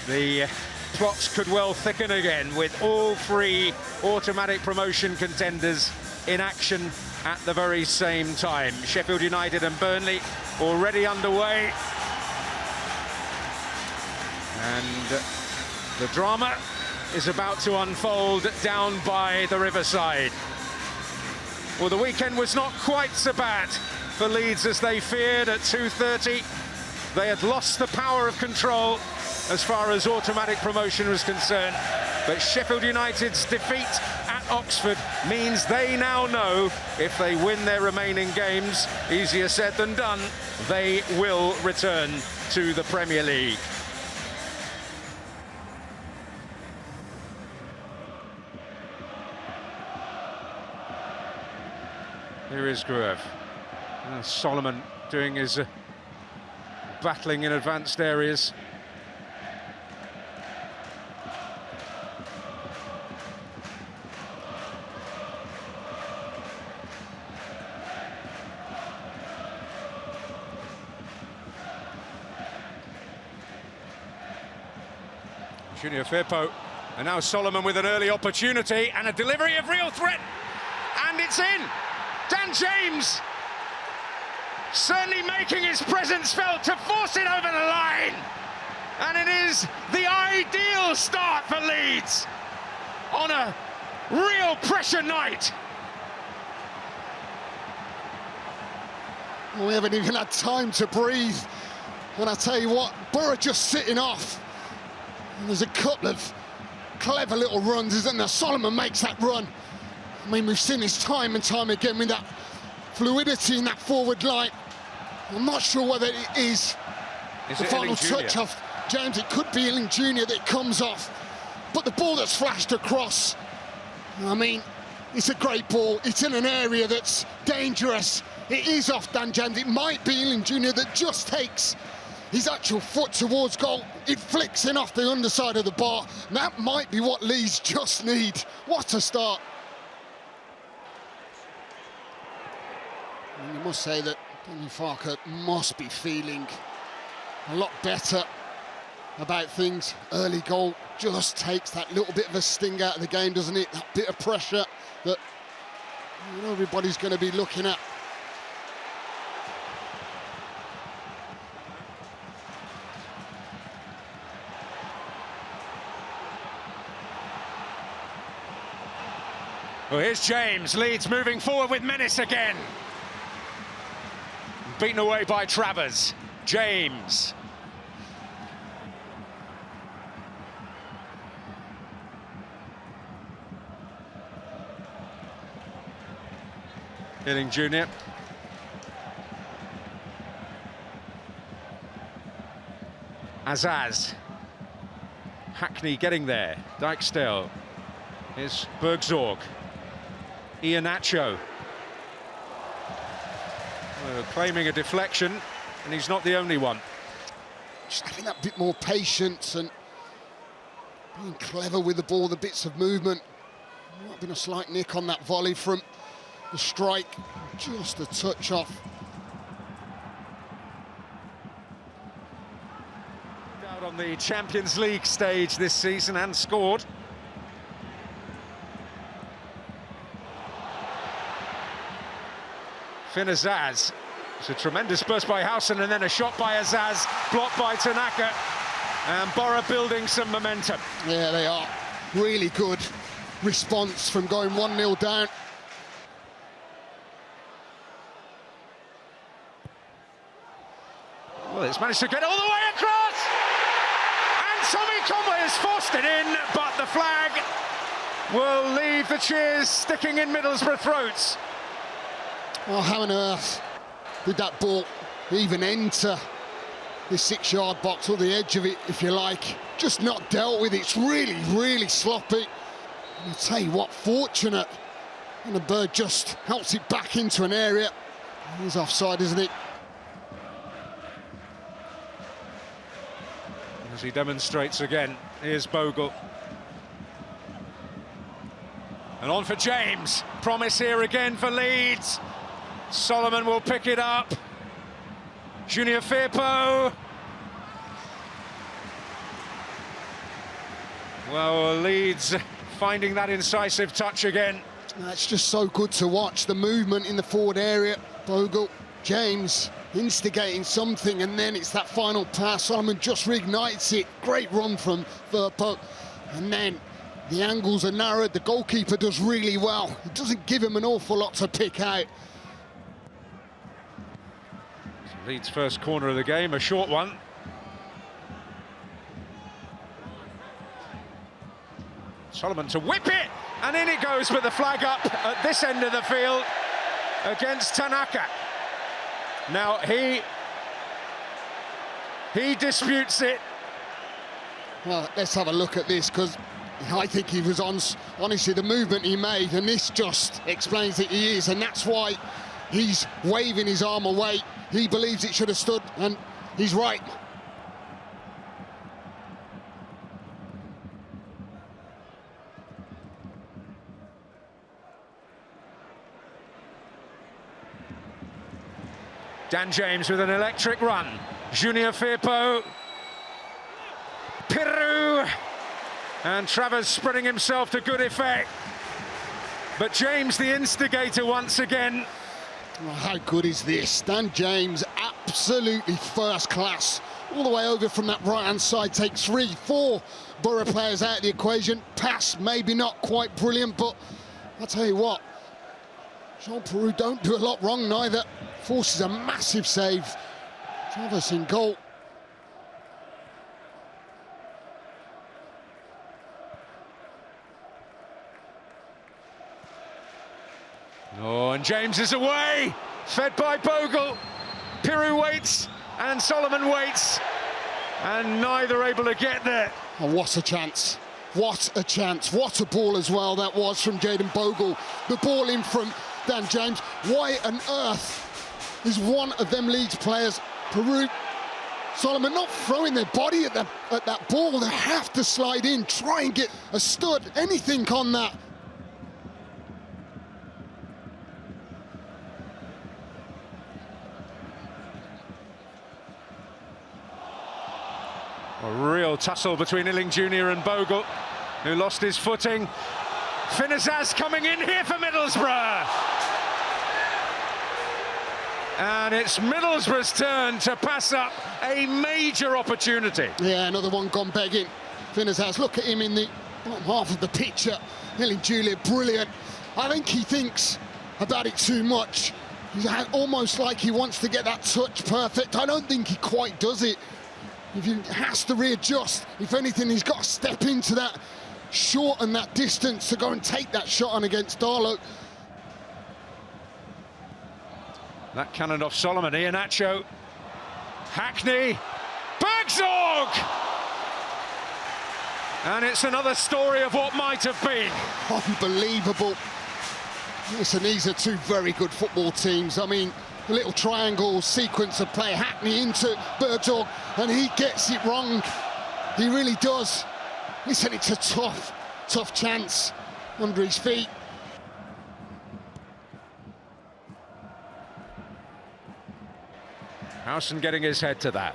The plots could well thicken again with all three automatic promotion contenders in action at the very same time. Sheffield United and Burnley already underway. And the drama is about to unfold down by the riverside. Well, the weekend was not quite so bad for Leeds as they feared at 2:30. They had lost the power of control as far as automatic promotion was concerned. But Sheffield United's defeat at Oxford means they now know if they win their remaining games, easier said than done, they will return to the Premier League. Here is Gruev. Solomon doing his battling in advanced areas. Junior Firpo, and now Solomon with an early opportunity and a delivery of real threat, and it's in. Dan James certainly making his presence felt to force it over the line, and it is the ideal start for Leeds on a real pressure night. Well, we haven't even had time to breathe, and I tell you what, Borough just sitting off. And there's a couple of clever little runs, isn't there? Solomon makes that run. I mean, we've seen this time and time again with that fluidity in that forward line. I'm not sure whether it is the final touch off James. It could be Ealing Jr. that comes off. But the ball that's flashed across, I mean, it's a great ball. It's in an area that's dangerous. It is off Dan James. It might be Ealing Jr. that just takes his actual foot towards goal. It flicks in off the underside of the bar. And that might be what Leeds just need. What a start. And you must say that Daniel Farke must be feeling a lot better about things. Early goal just takes that little bit of a sting out of the game, doesn't it? That bit of pressure that everybody's going to be looking at. Well, here's James. Leeds moving forward with menace again. Beaten away by Travers. James. Ealing Jr. Azaz. Hackney getting there. Dijksteel. Here's Bergzorg. Iheanacho. Claiming a deflection, and he's not the only one. Just having that bit more patience and being clever with the ball, the bits of movement. Might have been a slight nick on that volley from the strike, just a touch off. Out on the Champions League stage this season and scored. Finn Azaz. It's a tremendous burst by Howson and then a shot by Azaz, blocked by Tanaka, and Borough building some momentum. Yeah, they are. Really good response from going 1-0 down. Well, it's managed to get all the way across, and Tommy Conway has forced it in, but the flag will leave the cheers sticking in Middlesbrough throats. Well, how on earth did that ball even enter the 6-yard box, or the edge of it, if you like? Just not dealt with. It's really, really sloppy. And I'll tell you what, fortunate. And the bird just helps it back into an area. He's offside, isn't it? As he demonstrates again, here's Bogle. And on for James. Promise here again for Leeds. Solomon will pick it up. Junior Firpo. Well, Leeds finding that incisive touch again. It's just so good to watch the movement in the forward area. Bogle, James instigating something, and then it's that final pass. Solomon just reignites it. Great run from Verpo. And then the angles are narrowed. The goalkeeper does really well. It doesn't give him an awful lot to pick out. Leeds' first corner of the game, a short one. Solomon to whip it, and in it goes with the flag up at this end of the field against Tanaka. Now he disputes it. Well, let's have a look at this, because I think he was on, honestly, the movement he made, and this just explains that he is, and that's why he's waving his arm away. He believes it should have stood, and he's right. Dan James with an electric run. Junior Firpo. Pirou. And Travers spreading himself to good effect. But James, the instigator once again. Well, how good is this? Dan James, absolutely first class. All the way over from that right-hand side, takes 3-4 Borough players out of the equation. Pass, maybe not quite brilliant, but I'll tell you what, Jean Pirou don't do a lot wrong neither. Forces a massive save. Travers in goal. Oh, and James is away, fed by Bogle. Pirou waits, and Solomon waits, and neither able to get there. Oh, what a chance. What a chance. What a ball as well that was from Jayden Bogle. The ball in from Dan James. Why on earth is one of them Leeds players, Pirou, Solomon, not throwing their body at that ball? They have to slide in, try and get a stud, anything on that. A real tussle between Illing Jr. and Bogle, who lost his footing. Finazaz coming in here for Middlesbrough. And it's Middlesbrough's turn to pass up a major opportunity. Yeah, another one gone begging. Finazaz, look at him in the bottom half of the picture. Illing Jr., brilliant. I think he thinks about it too much. He's almost like he wants to get that touch perfect. I don't think he quite does it. He has to readjust. If anything, he's got to step into that, shorten that distance to go and take that shot on against Darlow. That cannoned off Solomon. Iheanacho. Hackney. Bergzorg! And it's another story of what might have been. Unbelievable. Listen, these are two very good football teams. I mean, a little triangle sequence of play. Hackney into Bergzorg, and he gets it wrong. He really does. Listen, it's a tough chance under his feet. Howson getting his head to that.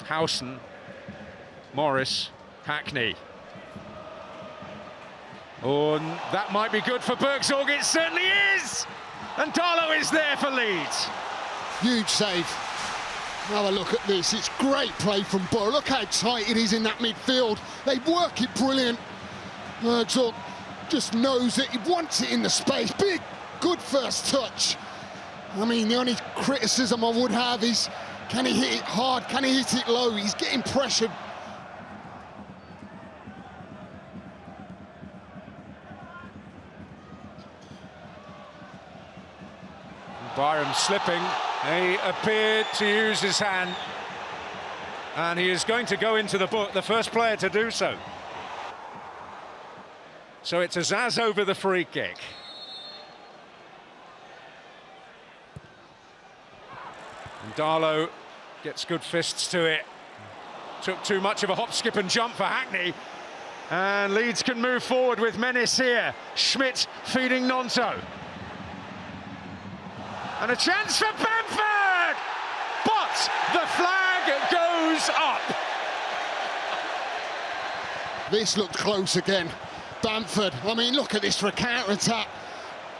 Howson, Morris, Hackney. Oh, and that might be good for Bergzorg, it certainly is! And Darlow is there for Leeds. Huge save. Have a look at this, it's great play from Borough. Look how tight it is in that midfield. They work it brilliant. Bergzorg just knows it, he wants it in the space. Big, good first touch. I mean, the only criticism I would have is, can he hit it hard? Can he hit it low? He's getting pressured. Byram slipping. He appeared to use his hand. And he is going to go into the book, the first player to do so. So it's Azaz over the free kick. And Darlow gets good fists to it. Took too much of a hop, skip and jump for Hackney. And Leeds can move forward with menace here. Schmidt feeding Nonto. And a chance for Bamford! But the flag goes up. This looked close again. Bamford, I mean, look at this for a counter-attack.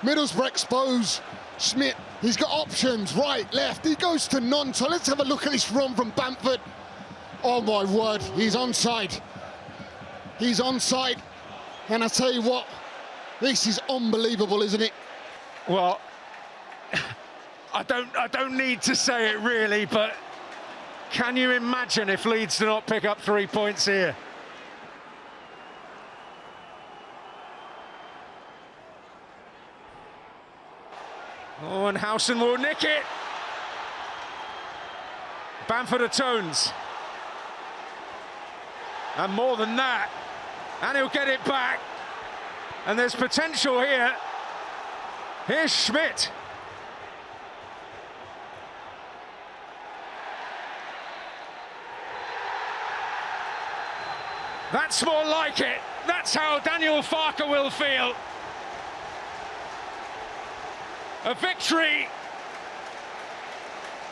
Middlesbrough exposed. Schmidt, he's got options, right, left, he goes to none. So let's have a look at this run from Bamford. Oh my word, he's onside. He's onside. And I tell you what, this is unbelievable, isn't it? Well, I don't need to say it really, but can you imagine if Leeds do not pick up 3 points here? Oh, and Howson will nick it. Bamford atones. And more than that. And he'll get it back. And there's potential here. Here's Schmidt. That's more like it. That's how Daniel Farke will feel. A victory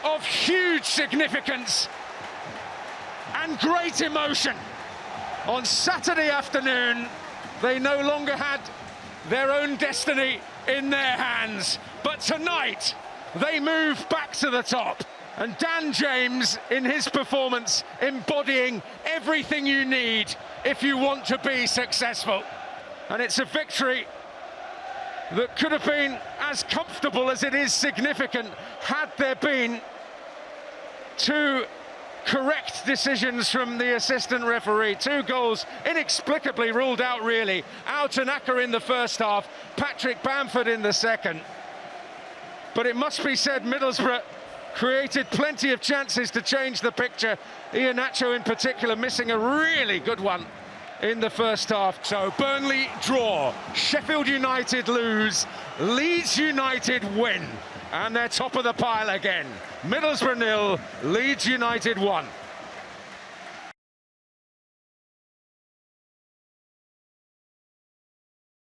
of huge significance and great emotion. On Saturday afternoon, they no longer had their own destiny in their hands, but tonight they move back to the top. And Dan James, in his performance, embodying everything you need if you want to be successful. And it's a victory that could have been as comfortable as it is significant had there been two correct decisions from the assistant referee. 2 goals inexplicably ruled out, really. Tanaka in the first half, Patrick Bamford in the second. But it must be said, Middlesbrough created plenty of chances to change the picture. Iheanacho in particular missing a really good one in the first half. So Burnley draw, Sheffield United lose, Leeds United win, and they're top of the pile again. Middlesbrough 0, Leeds United 1.